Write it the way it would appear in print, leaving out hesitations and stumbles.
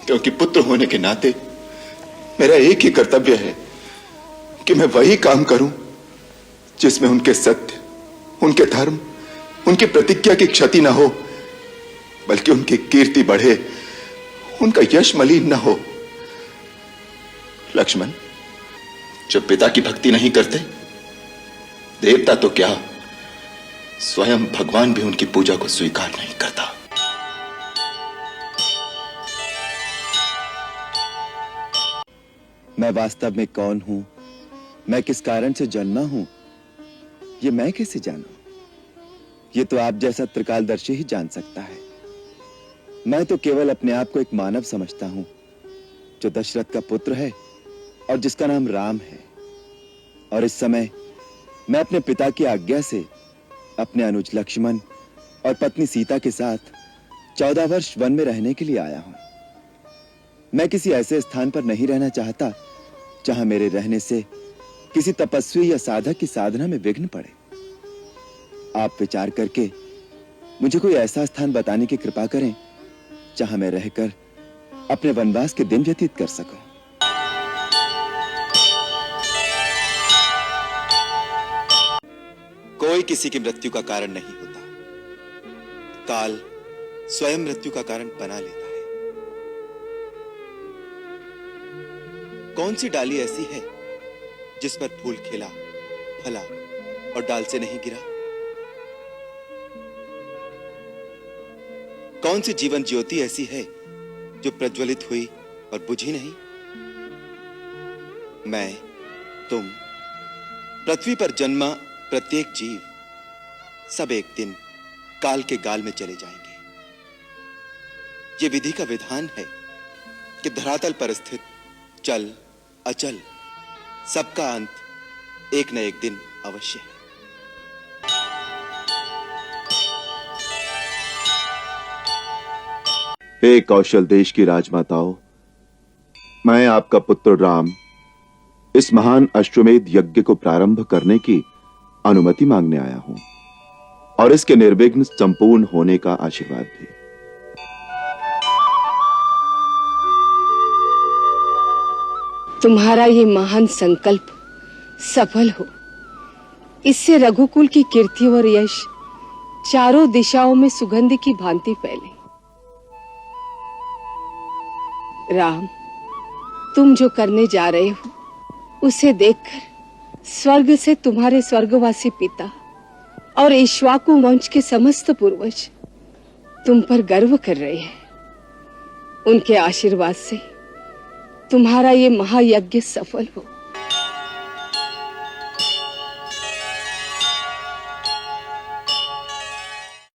क्योंकि पुत्र होने के नाते मेरा एक ही कर्तव्य है कि मैं वही काम करूं जिसमें उनके सत्य, उनके धर्म, उनकी प्रतिज्ञा की क्षति ना हो, बल्कि उनकी कीर्ति बढ़े, उनका यश मलिन ना हो। लक्ष्मण, जो पिता की भक्ति नहीं करते, देवता तो क्या, स्वयं भगवान भी उनकी पूजा को स्वीकार नहीं करता। मैं वास्तव में कौन हूं, मैं किस कारण से जन्मा हूं, ये मैं कैसे जानूं? ये तो आप जैसा त्रिकालदर्शी ही जान सकता है। मैं तो केवल अपने आप को एक मानव समझता हूं, जो दशरथ का पुत्र है और जिसका नाम राम है। और इस समय मैं अपने पिता की आज्ञा से अपने अनुज लक्ष्मण और पत्नी सीता के साथ 14 वर्ष वन में रहने के लिए आया हूं। मैं किसी ऐसे स्थान पर नहीं रहना चाहता जहां मेरे रहने से किसी तपस्वी या साधक की साधना में विघ्न पड़े। आप विचार करके मुझे कोई ऐसा स्थान बताने की कृपा करें जहां मैं रहकर अपने वनवास के दिन व्यतीत कर सकूं। कोई किसी की मृत्यु का कारण नहीं होता, काल स्वयं मृत्यु का कारण बना लेता है। कौन सी डाली ऐसी है जिस पर फूल खिला, फला और डाल से नहीं गिरा? कौन सी जीवन ज्योति ऐसी है जो प्रज्वलित हुई और बुझी नहीं? मैं, तुम, पृथ्वी पर जन्मा प्रत्येक जीव, सब एक दिन काल के गाल में चले जाएंगे। यह विधि का विधान है कि धरातल पर स्थित चल अचल सबका अंत एक न एक दिन अवश्य है। हे कौशल देश की राजमाताओं, मैं आपका पुत्र राम इस महान अश्वमेध यज्ञ को प्रारंभ करने की अनुमति मांगने आया हूं और इसके निर्विघ्न संपूर्ण होने का आशीर्वाद भी। तुम्हारा ये महान संकल्प सफल हो, इससे रघुकुल की कीर्ति और यश चारों दिशाओं में सुगंध की भांति फैले। राम, तुम जो करने जा रहे हो उसे देखकर स्वर्ग से तुम्हारे स्वर्गवासी पिता और इक्ष्वाकु वंश के समस्त पूर्वज तुम पर गर्व कर रहे हैं। उनके आशीर्वाद से तुम्हारा ये महायज्ञ सफल हो।